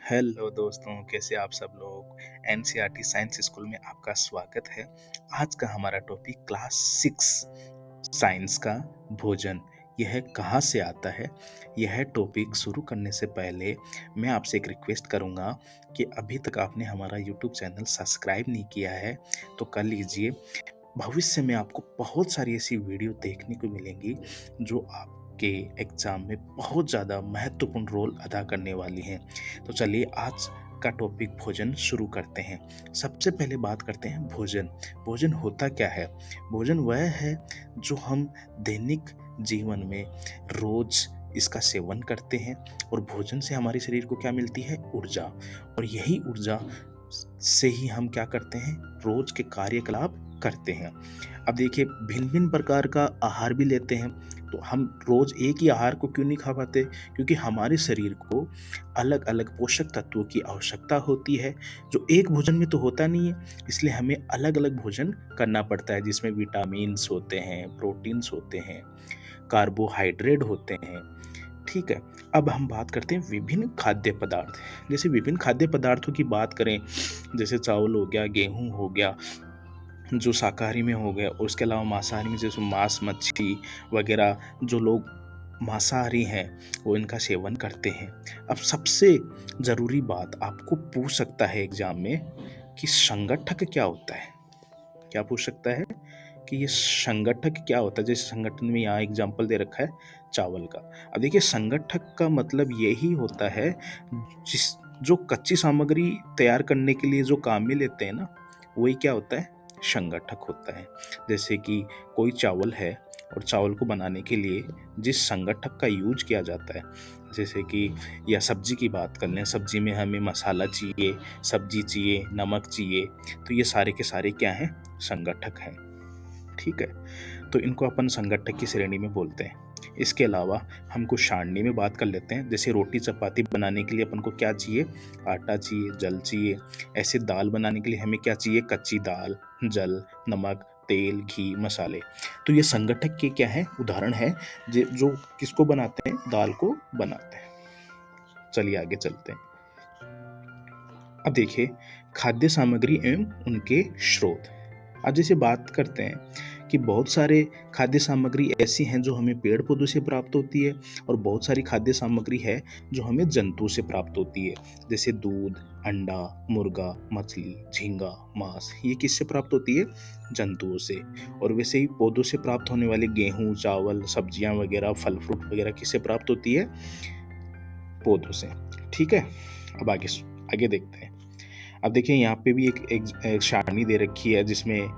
Hello दोस्तों, कैसे आप सब लोग। एनसीईआरटी साइंस स्कूल में आपका स्वागत है। आज का हमारा टॉपिक क्लास 6 साइंस का भोजन। यह कहाँ से आता है। यह टॉपिक शुरू करने से पहले मैं आपसे एक रिक्वेस्ट करूँगा कि अभी तक आपने हमारा यूट्यूब चैनल सब्सक्राइब नहीं किया है तो कर लीजिए। भविष्य में आपको बहुत सारी ऐसी वीडियो देखने को मिलेंगी जो आपके एग्जाम में बहुत ज़्यादा महत्वपूर्ण रोल अदा करने वाली हैं। तो चलिए आज का टॉपिक भोजन शुरू करते हैं। सबसे पहले बात करते हैं भोजन। भोजन होता क्या है। भोजन वह है जो हम दैनिक जीवन में रोज इसका सेवन करते हैं और भोजन से हमारे शरीर को क्या मिलती है, ऊर्जा। और यही ऊर्जा से ही हम क्या करते हैं, रोज के कार्यकलाप करते हैं। अब देखिए, भिन्न भिन्न प्रकार का आहार भी लेते हैं। तो हम रोज एक ही आहार को क्यों नहीं खा पाते, क्योंकि हमारे शरीर को अलग अलग पोषक तत्वों की आवश्यकता होती है जो एक भोजन में तो होता नहीं है। इसलिए हमें अलग अलग भोजन करना पड़ता है जिसमें विटामिन्स होते हैं, प्रोटीन्स होते हैं, कार्बोहाइड्रेट होते हैं। ठीक है। अब हम बात करते हैं विभिन्न खाद्य पदार्थ। जैसे विभिन्न खाद्य पदार्थों की बात करें, जैसे चावल हो गया, गेहूं हो गया, जो शाकाहारी में हो गया, और उसके अलावा मांसाहारी में जैसे मांस, मच्छी वगैरह, जो लोग मांसाहारी हैं वो इनका सेवन करते हैं। अब सबसे ज़रूरी बात आपको पूछ सकता है एग्जाम में कि संगठक क्या होता है। क्या पूछ सकता है कि ये संगठक क्या होता है। जैसे संगठन में यहाँ एग्जाम्पल दे रखा है चावल का। अब देखिए, संगठक का मतलब यही होता है जिस जो कच्ची सामग्री तैयार करने के लिए जो काम में लेते हैं ना, वही क्या होता है, संगठक होता है। जैसे कि कोई चावल है और चावल को बनाने के लिए जिस संगठक का यूज किया जाता है, जैसे कि या सब्जी की बात कर लें, सब्जी में हमें मसाला चाहिए, सब्जी चाहिए, नमक चाहिए, तो ये सारे के सारे क्या हैं, संगठक हैं। ठीक है। तो इनको अपन संगठक की श्रेणी में बोलते हैं। इसके अलावा हम कुछ सारणी में बात कर लेते हैं। जैसे रोटी चपाती बनाने के लिए अपन को क्या चाहिए, आटा चाहिए, जल चाहिए। ऐसे दाल बनाने के लिए हमें क्या चाहिए, कच्ची दाल, जल, नमक, तेल, घी, मसाले। तो ये संगठक के क्या है, उदाहरण है जो किसको बनाते हैं, दाल को बनाते हैं। चलिए आगे चलते हैं। अब देखिए, खाद्य सामग्री एवं उनके स्रोत। अब जैसे बात करते हैं कि बहुत सारे खाद्य सामग्री ऐसी हैं जो हमें पेड़ पौधों से प्राप्त होती है, और बहुत सारी खाद्य सामग्री है जो हमें जंतु से प्राप्त होती है। जैसे दूध, अंडा, मुर्गा, मछली, झींगा, मांस, ये किससे प्राप्त होती है, जंतुओं से। और वैसे ही पौधों से प्राप्त होने वाले गेहूं, चावल, सब्जियां वगैरह, फल फ्रूट वगैरह किससे प्राप्त होती है, पौधों से। ठीक है। अब आगे आगे देखते हैं। अब देखिए, यहाँ पे भी एक सारणी दे रखी है जिसमें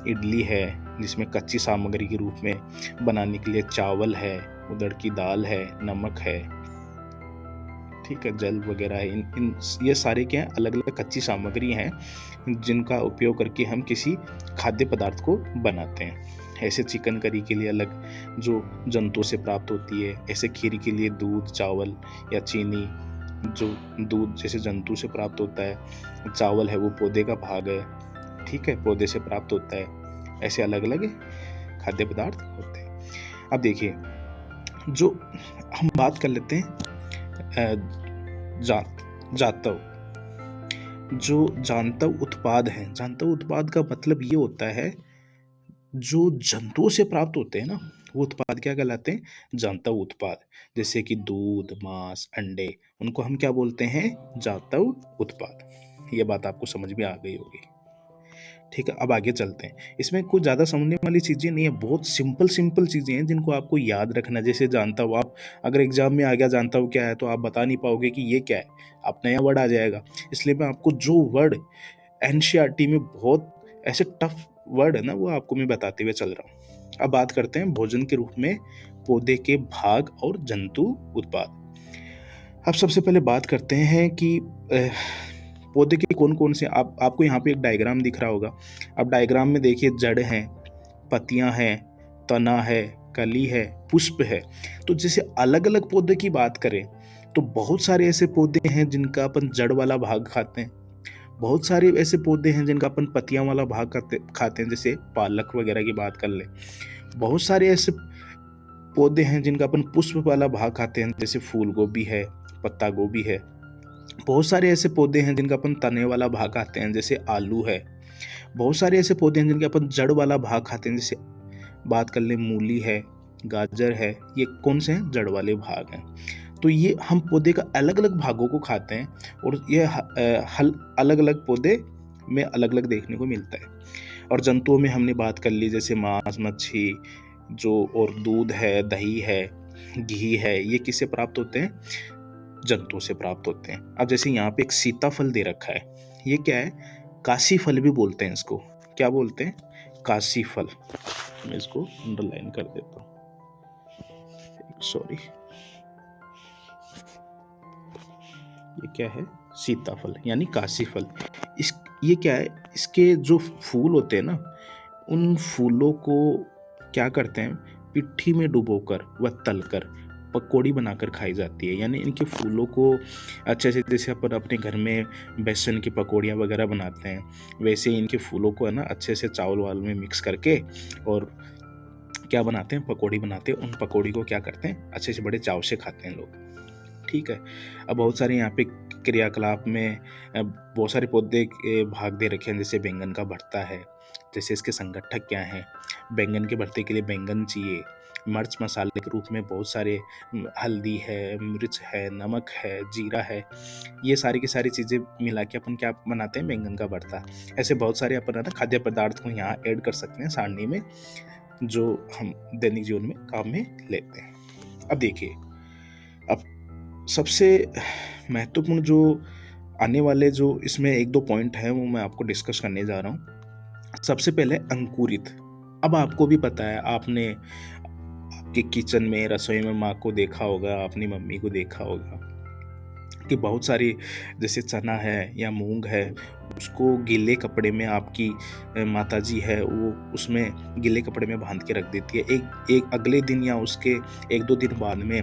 इडली है, जिसमें कच्ची सामग्री के रूप में बनाने के लिए चावल है, उड़द की दाल है, नमक है, ठीक है, जल वगैरह है। इन ये सारे क्या हैं, अलग अलग कच्ची सामग्री हैं जिनका उपयोग करके हम किसी खाद्य पदार्थ को बनाते हैं। ऐसे चिकन करी के लिए अलग जो जंतुओं से प्राप्त होती है, ऐसे खीर के लिए दूध, चावल या चीनी, जो दूध जैसे जंतु से प्राप्त होता है, चावल है वो पौधे का भाग है, ठीक है, पौधे से प्राप्त होता है। ऐसे अलग अलग खाद्य पदार्थ होते हैं। अब देखिए, जो हम बात कर लेते हैं जातव। जो जांतव उत्पाद है, जांतव उत्पाद का मतलब ये होता है जो जंतुओं से प्राप्त होते हैं ना, वो उत्पाद क्या कहलाते हैं, जांतव उत्पाद। जैसे कि दूध, मांस, अंडे, उनको हम क्या बोलते हैं, जांतव उत्पाद। ये बात आपको समझ में आ गई होगी। ठीक है। अब आगे चलते हैं। इसमें कुछ ज़्यादा समझने वाली चीज़ें नहीं है, बहुत सिंपल सिंपल चीज़ें हैं जिनको आपको याद रखना। जैसे जानता हूँ, आप अगर एग्जाम में आ गया जानता हूँ क्या है तो आप बता नहीं पाओगे कि ये क्या है, आप नया वर्ड आ जाएगा। इसलिए मैं आपको जो वर्ड एनसीईआरटी में बहुत ऐसे टफ वर्ड है ना, वो आपको मैं बताते हुए चल रहा हूँ। अब बात करते हैं भोजन के रूप में पौधे के भाग और जंतु उत्पाद। अब सबसे पहले बात करते हैं कि पौधे के कौन कौन से, आपको यहाँ पे एक डायग्राम दिख रहा होगा। अब डायग्राम में देखिए, जड़ है, पत्तियां हैं, तना है, कली है, पुष्प है। तो जैसे अलग अलग पौधे की बात करें तो बहुत सारे ऐसे पौधे हैं जिनका अपन जड़ वाला भाग खाते हैं, बहुत सारे ऐसे पौधे हैं जिनका अपन पत्तियां वाला भाग खाते हैं, जैसे पालक वगैरह की बात कर ले। बहुत सारे ऐसे पौधे हैं जिनका अपन पुष्प वाला भाग खाते हैं, जैसे फूल गोभी है, पत्ता गोभी है। बहुत सारे ऐसे पौधे हैं जिनका अपन तने वाला भाग खाते हैं, जैसे आलू है। बहुत सारे ऐसे पौधे हैं जिनके अपन जड़ वाला भाग खाते हैं, जैसे बात कर ले मूली है, गाजर है। ये कौन से हैं? जड़ वाले भाग हैं। तो ये हम पौधे का अलग अलग भागों को खाते हैं, और ये हल अलग अलग पौधे में अलग अलग देखने को मिलता है। और जंतुओं में हमने बात कर ली, जैसे मांस, मच्छी जो, और दूध है, दही है, घी है, ये किससे प्राप्त होते हैं? जंतुओं से प्राप्त होते हैं। अब जैसे यहाँ पे एक सीताफल दे रखा है, ये क्या है? काशी फल भी बोलते हैं इसको। क्या बोलते हैं? काशी फल। मैं इसको अंडरलाइन कर देता हूँ, सॉरी। ये क्या है? सीताफल यानी काशी फल। ये क्या है? इसके जो फूल होते हैं ना, उन फूलों को क्या करते हैं? पिट्ठी में डुबोकर व तलकर पकौड़ी बनाकर खाई जाती है। यानी इनके फूलों को अच्छे से, जैसे अपन अपने घर में बेसन की पकौड़ियाँ वगैरह बनाते हैं, वैसे ही इनके फूलों को है ना अच्छे से चावल वाल में मिक्स करके और क्या बनाते हैं? पकौड़ी बनाते हैं। उन पकौड़ी को क्या करते हैं? अच्छे से बड़े चाव से खाते हैं लोग। ठीक है। अब बहुत सारे यहाँ पे क्रियाकलाप में बहुत सारे पौधे भाग दे रखे हैं, जैसे बैंगन का भरता है। जैसे इसके संगठक क्या हैं? बैंगन के भरते के लिए बैंगन चाहिए। मिर्च मसाले के रूप में बहुत सारे हल्दी है, मिर्च है, नमक है, जीरा है। ये सारी की सारी चीज़ें मिला के अपन क्या बनाते हैं? बैंगन का भरता। ऐसे बहुत सारे अपन है ना खाद्य पदार्थ को यहाँ ऐड कर सकते हैं सारणी में, जो हम दैनिक जीवन में काम में लेते हैं। अब देखिए, अब सबसे महत्वपूर्ण जो आने वाले जो इसमें एक दो पॉइंट हैं, वो मैं आपको डिस्कस करने जा रहा हूँ। सबसे पहले अंकुरित। अब आपको भी पता है, आपने आपके किचन में, रसोई में माँ को देखा होगा, अपनी मम्मी को देखा होगा कि बहुत सारी, जैसे चना है या मूंग है, उसको गीले कपड़े में आपकी माताजी है वो उसमें गीले कपड़े में बांध के रख देती है। एक अगले दिन या उसके एक दो दिन बाद में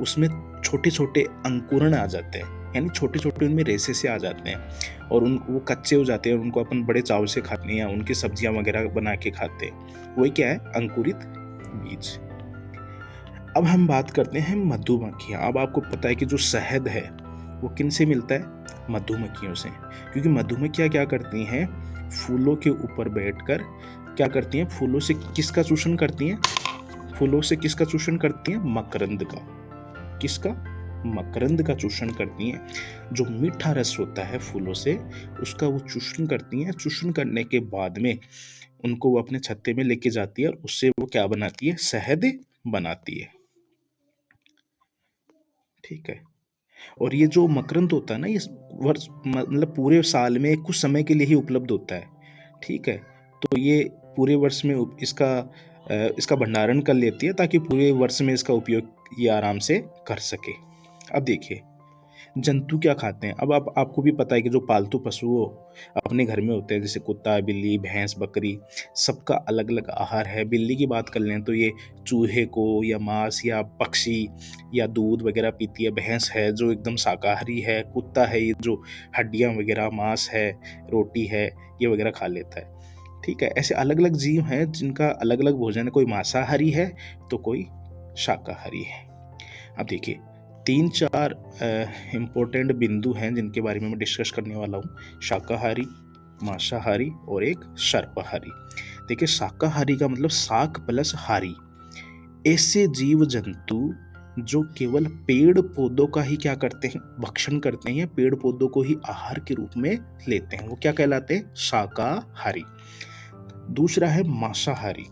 उसमें छोटे छोटे अंकुरण आ जाते हैं, यानी छोटे छोटे उनमें रेसे से आ जाते हैं, और वो कच्चे हो जाते हैं, और उनको अपन बड़े चाव से खाते हैं या उनकी सब्जियां वगैरह बना के खाते हैं। वही क्या है? अंकुरित बीज। अब हम बात करते हैं मधुमक्खियां। अब आपको पता है कि जो शहद है वो किन से मिलता है? मधुमक्खियों से। क्योंकि मधुमक्खियां क्या करती हैं? फूलों के ऊपर बैठकर क्या करती हैं? फूलों से किसका चूषण करती हैं? फूलों से किसका चूषण करती हैं? मकरंद का। किसका? मकरंद का चूषण करती हैं। जो मीठा रस होता है फूलों से, उसका वो चूषण करती हैं। चूषण करने के बाद में उनको वो अपने छत्ते में लेके जाती है, और उससे वो क्या बनाती है? शहद बनाती है। ठीक है। और ये जो मकरंद होता है ना, ये वर्ष मतलब पूरे साल में कुछ समय के लिए ही उपलब्ध होता है। ठीक है। तो ये पूरे वर्ष में इसका भंडारण कर लेती है, ताकि पूरे वर्ष में इसका उपयोग ये आराम से कर सके। अब देखिए, जंतु क्या खाते हैं। अब आपको भी पता है कि जो पालतू पशु अपने घर में होते हैं, जैसे कुत्ता, बिल्ली, भैंस, बकरी, सबका अलग अलग आहार है। बिल्ली की बात कर लें तो ये चूहे को या मांस या पक्षी या दूध वगैरह पीती है। भैंस है जो एकदम शाकाहारी है। कुत्ता है ये जो हड्डियां वगैरह, मांस है, रोटी है, ये वगैरह खा लेता है। ठीक है। ऐसे अलग अलग जीव हैं जिनका अलग अलग भोजन है। कोई मांसाहारी है तो कोई शाकाहारी है। अब देखिए, 3-4 इम्पोर्टेंट बिंदु हैं जिनके बारे में मैं डिस्कस करने वाला हूँ। शाकाहारी, मांसाहारी और एक सर्पाहारी। देखिए, शाकाहारी का मतलब शाक प्लस हारी। ऐसे जीव जंतु जो केवल पेड़ पौधों का ही क्या करते हैं? भक्षण करते हैं, पेड़ पौधों को ही आहार के रूप में लेते हैं, वो क्या कहलाते हैं? शाकाहारी। दूसरा है मांसाहारी।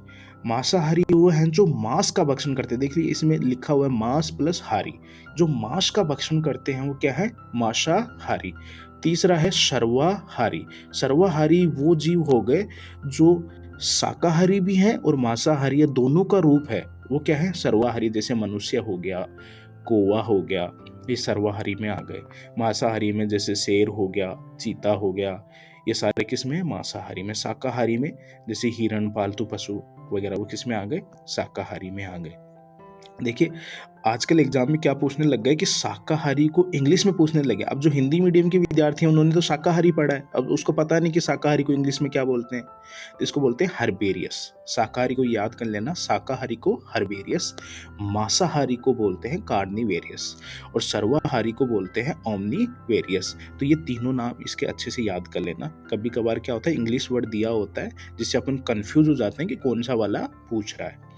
मांसाहारी वो हैं जो मांस का भक्षण करते हैं। देखिए, इसमें लिखा हुआ है मांस प्लस हारी। जो मांस का भक्षण करते हैं वो क्या है? मांसाहारी। तीसरा है सर्वाहारी। सर्वाहारी वो जीव हो गए जो शाकाहारी भी हैं और मांसाहारी है, दोनों का रूप है। वो क्या है? सर्वाहारी। जैसे मनुष्य हो गया, कौवा हो गया, ये सर्वाहारी में आ गए। मांसाहारी में जैसे शेर हो गया, चीता हो गया, ये सारे किस में? मांसाहारी में। शाकाहारी में जैसे हिरण, पालतू पशु वगैरह, वो किस में आ गए? शाकाहारी में आ गए। देखिए, आजकल एग्ज़ाम में क्या पूछने लग गए कि शाकाहारी को इंग्लिश में पूछने लगे। अब जो हिंदी मीडियम के विद्यार्थी हैं उन्होंने तो शाकाहारी पढ़ा है, अब उसको पता नहीं कि शाकाहारी को इंग्लिश में क्या बोलते हैं। तो इसको बोलते हैं हर्बेरियस। शाकाहारी को याद कर लेना, शाकाहारी को हर्बेरियस, मांसाहारी को बोलते हैं कार्निवेरियस और सर्वाहारी को बोलते हैं ओमनीवेरियस। तो ये तीनों नाम इसके अच्छे से याद कर लेना। कभी-कभार क्या होता है, इंग्लिश वर्ड दिया होता है जिससे अपन कन्फ्यूज़ हो जाते हैं कि कौन-सा वाला पूछ रहा है।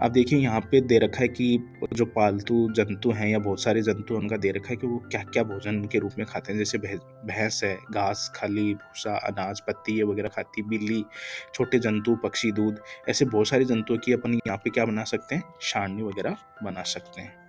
अब देखिए यहाँ पे दे रखा है कि जो पालतू जंतु हैं या बहुत सारे जंतु उनका दे रखा है कि वो क्या-क्या भोजन के रूप में खाते हैं। जैसे भैंस है, घास, खली, भूसा, अनाज, पत्ती ये वगैरह खाती है। बिल्ली, छोटे जंतु, पक्षी, दूध, ऐसे बहुत सारे जंतुओं की अपन यहाँ पे क्या बना सकते हैं, सारणी वगैरह बना सकते हैं।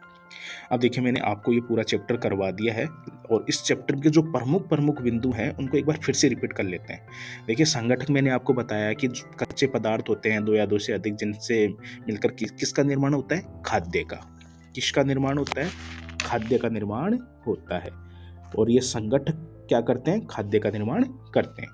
अब देखिए मैंने आपको ये पूरा चैप्टर करवा दिया है और इस चैप्टर के जो प्रमुख बिंदु हैं उनको एक बार फिर से रिपीट कर लेते हैं। देखिए, संगठक मैंने आपको बताया कि जो कच्चे पदार्थ होते हैं 2 या 2 से अधिक जिनसे मिलकर किसका निर्माण होता है, खाद्य का। किसका निर्माण होता है, खाद्य का निर्माण होता है। और ये संगठक क्या करते हैं, खाद्य का निर्माण करते हैं।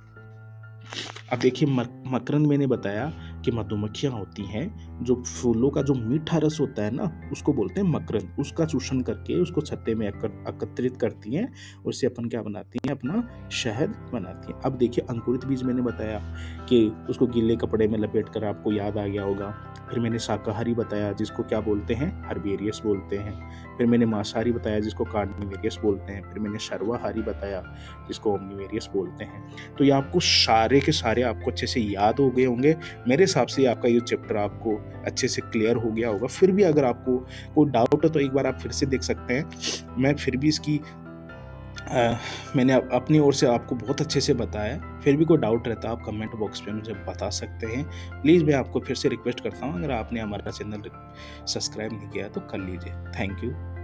अब देखिए मकरंद मैंने बताया कि मधुमक्खियाँ होती हैं जो फूलों का जो मीठा रस होता है ना उसको बोलते हैं मकरंद। उसका चूषण करके उसको छत्ते में एकत्रित करती हैं, उससे अपन क्या बनाती हैं, अपना शहद बनाती हैं। अब देखिए अंकुरित बीज मैंने बताया कि उसको गीले कपड़े में लपेट कर, आपको याद आ गया होगा। फिर मैंने शाकाहारी बताया जिसको क्या बोलते हैं, हर्बेरियस बोलते हैं। फिर मैंने मांसाहारी बताया जिसको कार्निवेरियस बोलते हैं। फिर मैंने सर्वाहारी बताया जिसको ओमनिवेरियस बोलते हैं। तो ये आपको सारे के सारे आपको अच्छे से याद हो गए होंगे। मेरे हिसाब से आपका ये चैप्टर आपको अच्छे से क्लियर हो गया होगा। फिर भी अगर आपको कोई डाउट है तो एक बार आप फिर से देख सकते हैं। मैं फिर भी इसकी मैंने अपनी ओर से आपको बहुत अच्छे से बताया। फिर भी कोई डाउट रहता है आप कमेंट बॉक्स में मुझे बता सकते हैं। प्लीज़ मैं आपको फिर से रिक्वेस्ट करता हूँ, अगर आपने हमारा चैनल सब्सक्राइब नहीं किया तो कर लीजिए। Thank you.